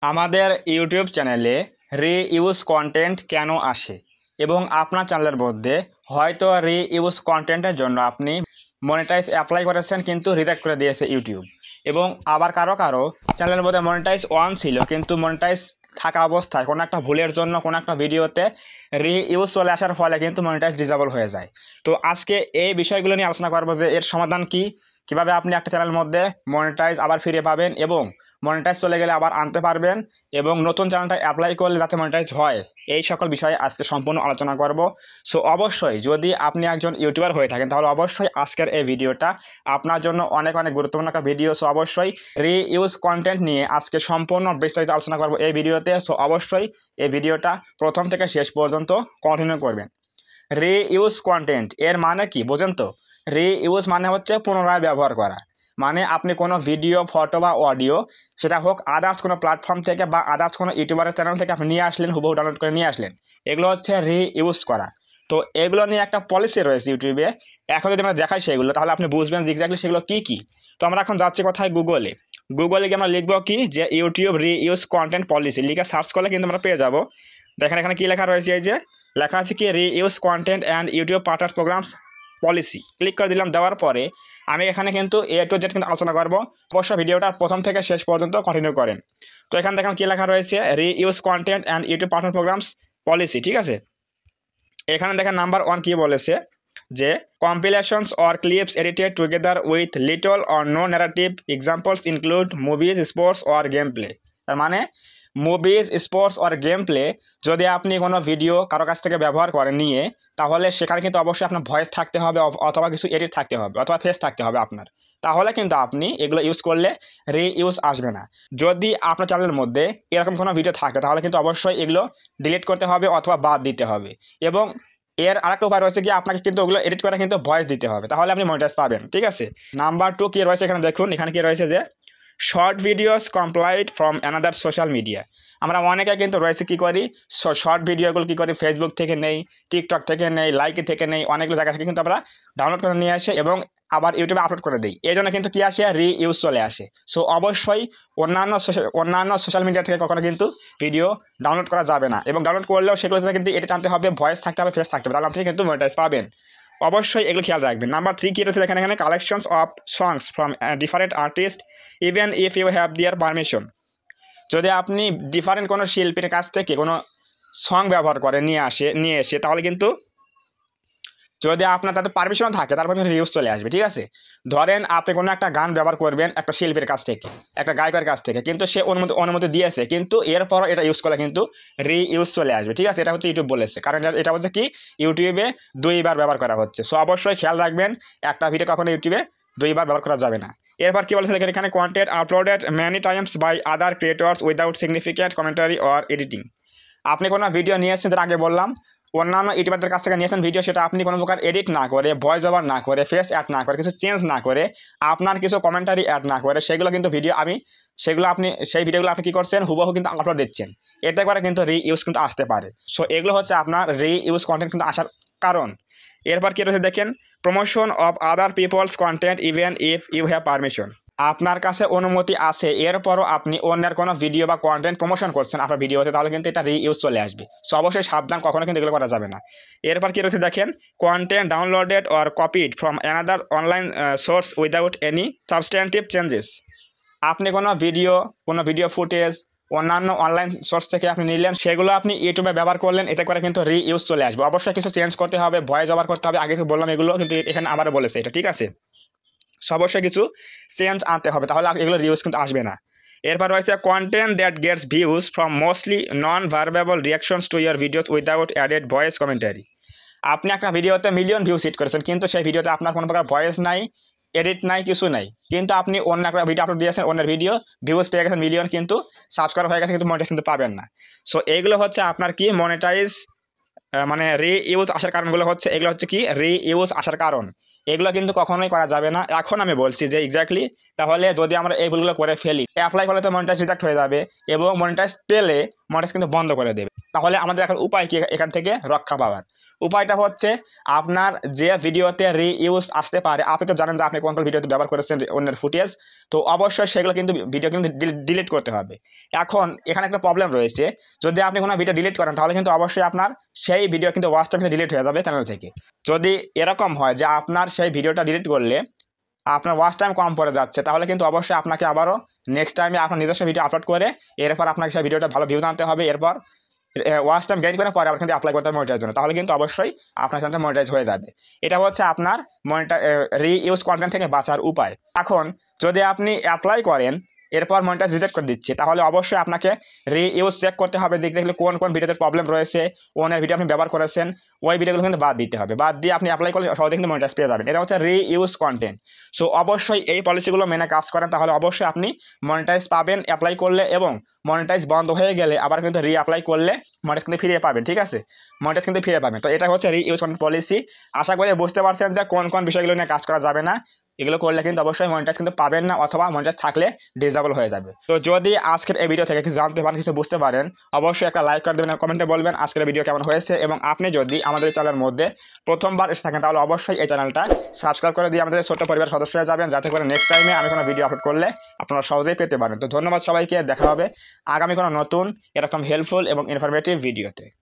আমাদের ইউটিউব চ্যানেলে reuse content কেন আসে এবং আপনার চ্যানেলের মধ্যে হয়তো রিইউজ কন্টেন্টের জন্য আপনি মনিটাইজ অ্যাপ্লাই করেছেন কিন্তু রিজেক্ট করে দিয়েছে ইউটিউব, এবং আবার কারো চ্যানেলের মধ্যে মনিটাইজ অন ছিল কিন্তু মনিটাইজ থাকা অবস্থায় কোনো একটা ভুলের জন্য কোনো একটা ভিডিওতে রিইউজ চলে আসার ফলে কিন্তু মনিটাইজ ডিসেবল হয়ে যায়। তো আজকে এই বিষয়গুলো নিয়ে আলোচনা করবো যে এর সমাধান কী, কীভাবে আপনি একটা চ্যানেলের মধ্যে মনিটাইজ আবার ফিরে পাবেন এবং মনিটাইজ চলে গেলে আবার আনতে পারবেন এবং নতুন চ্যানেলটা অ্যাপ্লাই করলে যাতে মনিটাইজ হয়, এই সকল বিষয়ে আজকে সম্পূর্ণ আলোচনা করব। সো অবশ্যই যদি আপনি একজন ইউটিউবার হয়ে থাকেন তাহলে অবশ্যই আজকের এই ভিডিওটা আপনার জন্য অনেক অনেক গুরুত্বপূর্ণ একটা ভিডিও। সো অবশ্যই রিইউজ কন্টেন্ট নিয়ে আজকে সম্পূর্ণ বিস্তারিত আলোচনা করব এই ভিডিওতে। সো অবশ্যই এই ভিডিওটা প্রথম থেকে শেষ পর্যন্ত কন্টিনিউ করবেন। রিইউজ কন্টেন্ট এর মানে কি বোঝেন তো? রিইউজ মানে হচ্ছে পুনরায় ব্যবহার করা। মানে আপনি কোনো ভিডিও, ফটো বা অডিও, সেটা হোক আদার্স কোনো প্ল্যাটফর্ম থেকে বা আদার্স কোনো ইউটিউবারের চ্যানেল থেকে আপনি নিয়ে আসলেন, হুবহু ডাউনলোড করে নিয়ে আসলেন, এগুলো হচ্ছে রিইউজ করা। তো এগুলো নিয়ে একটা পলিসি রয়েছে ইউটিউবে। এখন যদি আমরা দেখাই সেগুলো তাহলে আপনি বুঝবেন যে এক্স্যাক্টলি সেগুলো কী কী। তো আমরা এখন যাচ্ছি কোথায়? গুগলে গিয়ে আমরা লিখবো কি যে ইউটিউব রিইউজ কন্টেন্ট পলিসি লিখে সার্চ করলে কিন্তু আমরা পেয়ে যাবো। দেখেন এখানে কী লেখা রয়েছে, এই যে লেখা আছে কি reuse content and YouTube partner programs policy. Click করে দিলাম। দেওয়ার পরে আমি এখানে কিন্তু এ টু জেড কিন্তু আলোচনা করবো। অবশ্যই ভিডিওটা প্রথম থেকে শেষ পর্যন্ত কন্টিনিউ করেন। তো এখানে দেখেন কী লেখা রয়েছে, reuse content and YouTube partner programs policy. ঠিক আছে, এখানে দেখেন নাম্বার 1 কী বলেছে যে compilations or clips edited together with little or no narrative examples include movies, sports or game play. তার মানে movies, sports or game play যদি আপনি কোনো ভিডিও কারো কাছ থেকে ব্যবহার করেন নিয়ে, তাহলে সেখানে কিন্তু অবশ্যই আপনার ভয়েস থাকতে হবে অথবা কিছু এডিট থাকতে হবে অথবা ফেস থাকতে হবে আপনার, তাহলে কিন্তু আপনি এগুলো ইউজ করলে রিইউজ আসবে না। যদি আপনার চ্যানেলের মধ্যে এরকম কোনো ভিডিও থাকে তাহলে কিন্তু অবশ্যই এগুলো ডিলিট করতে হবে অথবা বাদ দিতে হবে। এবং এর আরেকটা উপায় রয়েছে কি আপনাকে কিন্তু ওগুলো এডিট করে কিন্তু ভয়েস দিতে হবে, তাহলে আপনি মনিটাইজ পাবেন। ঠিক আছে, নাম্বার 2 কী রয়েছে এখানে দেখুন। এখানে কী রয়েছে যে short videos complied from another social media. আমরা অনেকে কিন্তু রয়েছে কী করি, শর্ট ভিডিওগুলো কী করি, ফেসবুক থেকে নেই, টিকটক থেকে নেই, লাইকি থেকে নেই, অনেকগুলো জায়গা থেকে কিন্তু আমরা ডাউনলোড করে নিয়ে আসি এবং আবার ইউটিউবে আপলোড করে দিই। এই জন্য কিন্তু কী আসে, রিইউজ চলে আসে। সো অবশ্যই অন্যান্য সোশ্যাল মিডিয়া থেকে কখনো কিন্তু ভিডিও ডাউনলোড করা যাবে না, এবং ডাউনলোড করলেও সেগুলোতে কিন্তু এডিট আনতে হবে, ভয়েস থাকতে হবে, ফেস থাকতে হবে, তাহলে আপনি কিন্তু মনিটাইজ পাবেন। অবশ্যই এগুলো খেয়াল রাখবেন। নাম্বার 3 কী রয়েছে এখানে collections of songs from different artist even if you have their permission. যদি আপনি ডিফারেন্ট কোনো শিল্পীর কাছ থেকে কোনো সং ব্যবহার করে নিয়ে এসে তাহলে কিন্তু যদি আপনার তাদের পারমিশন থাকে তারপর কিন্তু রিউজ চলে আসবে। ঠিক আছে, ধরেন আপনি কোনো একটা গান ব্যবহার করবেন একটা শিল্পীর কাছ থেকে, একটা গায়কের কাছ থেকে, কিন্তু সে অনুমতি দিয়েছে, কিন্তু এরপরও এটা ইউজ করলে কিন্তু রিইউজ চলে আসবে। ঠিক আছে, এটা হচ্ছে ইউটিউব বলেছে, কারণ এটা হচ্ছে কি ইউটিউবে 2বার ব্যবহার করা হচ্ছে। সো অবশ্যই খেয়াল রাখবেন একটা ভিডিও কখনো ইউটিউবে 2বার ব্যবহার করা যাবে না। এরপর কী বলেছে দেখেন এখানে content uploaded many times by other creators without significant commentary or editing. আপনি কোনো ভিডিও নিয়ে এসেছেন, যেটা আগে বললাম, অন্যান্য ইউটিউবারদের কাছ থেকে নিয়েছেন ভিডিও, সেটা আপনি কোনো প্রকার এডিট না করে, ভয়েস ওভার না করে, ফেস অ্যাড না করে, কিছু চেঞ্জ না করে, আপনার কিছু কমেন্টারি অ্যাড না করে, সেগুলো কিন্তু সেই ভিডিওগুলো আপনি কী করছেন, হুবহু কিন্তু আপলোড দিচ্ছেন। এতে করে কিন্তু রিইউজ কিন্তু আসতে পারে। সো এগুলো হচ্ছে আপনার রিইউজ কন্টেন্ট কিন্তু আসার কারণ। এরপর কী রয়েছে দেখেন, promotion of other people's content even if you have permission. আপনার কাছে অনুমতি আছে এরপরও আপনি অন্যের কোনো ভিডিও বা কন্টেন্ট প্রমোশন করছেন আপনার ভিডিওতে, তাহলে কিন্তু এটা রিইউজ চলে আসবে। সো অবশ্যই সাবধান, কখনো কিন্তু এগুলো করা যাবে না। এরপর কী রয়েছে দেখেন, content downloaded or copied from another online source without any substantive changes. আপনি কোনো ভিডিও ফুটেজ অন্যান্য অনলাইন সোর্স থেকে আপনি নিলেন, সেগুলো আপনি ইউটিউবে ব্যবহার করলেন, এতে করে কিন্তু রিইউজ চলে আসবে। অবশ্যই কিছু চেঞ্জ করতে হবে, ভয়েস ওভার করতে হবে, আগে বললাম এগুলো, কিন্তু এখানে আবারও বলেছে এটা। ঠিক আছে, অবশ্যই কিছু চেঞ্জ আনতে হবে, তাহলে এগুলো রিউজ কিন্তু আসবে না। এরপর রয়েছে content that gets views from mostly non verbal reactions to year videos without added voice commentary. আপনি একটা ভিডিওতে মিলিয়ন ভিউজ হিট করেছেন, কিন্তু সেই ভিডিওতে আপনার কোনো প্রকার ভয়েস নাই, এডিট নাই, কিছু নাই, কিন্তু আপনি অন্য একটা ভিডিও আপলোড দিয়েছেন, অন্যের ভিডিও ভিউজ পেয়ে গেছেন মিলিয়ন, কিন্তু সাবস্ক্রাইব হয়ে গেছে, কিন্তু মনিটাইজ কিন্তু পাবেন না। সো এইগুলো হচ্ছে আপনার কি মনিটাইজ মানে রিইউজ আসার কারণগুলো হচ্ছে, এগুলো হচ্ছে কি রিইউজ আসার কারণ। এগুলো কিন্তু কখনোই করা যাবে না। এখন আমি বলছি যে এক্স্যাক্টলি, তাহলে যদি আমরা এই ভুলগুলো করে ফেলি, অ্যাপ্লাই করলে তো মনিটাইজ রিজেক্ট হয়ে যাবে, এবং মনিটাইজ পেলে মনিটাইজ কিন্তু বন্ধ করে দেবে। তাহলে আমাদের এখন উপায় কি এখান থেকে রক্ষা পাওয়ার? উপায়টা হচ্ছে আপনার যে ভিডিওতে রিইউজ আসতে পারে, আপনি তো জানেন যে আপনি কোন কোন ভিডিওতে ব্যবহার করেছেন অন্যের ফুটেজ, তো অবশ্যই সেগুলো কিন্তু ভিডিও কিন্তু ডিলিট করতে হবে। এখন এখানে একটা প্রবলেম রয়েছে, যদি আপনি কোনো ভিডিও ডিলিট করেন তাহলে কিন্তু অবশ্যই আপনার সেই ভিডিও কিন্তু ওয়াচ টাইম কিন্তু ডিলিট হয়ে যাবে চ্যানেল থেকে। যদি এরকম হয় যে আপনার সেই ভিডিওটা ডিলিট করলে আপনার ওয়াচ টাইম কম পড়ে যাচ্ছে, তাহলে কিন্তু অবশ্যই আপনাকে আবারও নেক্সট টাইমে আপনার নিজস্ব ভিডিও আপলোড করে এরপর আপনাকে সেই ভিডিওটা ভালো ভিউজ আনতে হবে, এরপর ওয়াচ টাইম গেইন করে পরে আবার কিন্তু অ্যাপ্লাই করতে হবে মনিটাইজের জন্য, তাহলে কিন্তু অবশ্যই আপনার চ্যানেলটা মনিটাইজ হয়ে যাবে। এটা হচ্ছে আপনার রিইউজ কন্টেন্ট থেকে বাঁচার উপায়। এখন যদি আপনি অ্যাপ্লাই করেন এরপর মনিটাইজ রিজেক্ট করে দিচ্ছে, তাহলে অবশ্যই আপনাকে রিইউজ চেক করতে হবে যে দেখলে কোন কোন ভিডিওতে প্রবলেম রয়েছে, কোনের ভিডিও আপনি ব্যবহার করেছেন, ওই ভিডিওগুলো কিন্তু বাদ দিতে হবে। বাদ দিয়ে আপনি অ্যাপ্লাই করলে সহজে কিন্তু মনিটাইজ পেয়ে যাবেন। এটা হচ্ছে রিইউজ কন্টেন্ট। সো অবশ্যই এই পলিসিগুলো মেনে কাজ করেন, তাহলে অবশ্যই আপনি মনিটাইজ পাবেন অ্যাপ্লাই করলে, এবং মনিটাইজ বন্ধ হয়ে গেলে আবার কিন্তু অ্যাপ্লাই করলে মনিটাইজ কিন্তু ফিরিয়ে পাবেন। ঠিক আছে, মনিটাইজ কিন্তু ফিরে পাবেন। তো এটা হচ্ছে রিইউজ কন্টেন্ট পলিসি। আশা করি বুঝতে পারছেন যে কোন কোন বিষয়গুলো নিয়ে কাজ করা যাবে না। এগুলো করলে কিন্তু অবশ্যই মনিটাইজ কিন্তু পাবেন না, অথবা মনিটাইজ থাকলে ডিসেবল হয়ে যাবে। তো যদি আজকের এই ভিডিও থেকে কিছু জানতে পারেন, কিছু বুঝতে পারেন, অবশ্যই একটা লাইক করে দেবেন, কমেন্টে বলবেন আজকের ভিডিও কেমন হয়েছে। এবং আপনি যদি আমাদের চ্যানেলের মধ্যে প্রথমবার এসে থাকেন তাহলে অবশ্যই এই চ্যানেলটা সাবস্ক্রাইব করে দিয়ে আমাদের ছোট্ট পরিবার সদস্য হয়ে যাবেন, যাতে করে নেক্সট টাইমে আমি কোনো ভিডিও আপলোড করলে আপনারা সহজেই পেতে পারেন। তো ধন্যবাদ সবাইকে, দেখা হবে আগামী কোনো নতুন এরকম হেল্পফুল এবং ইনফরমেটিভ ভিডিওতে।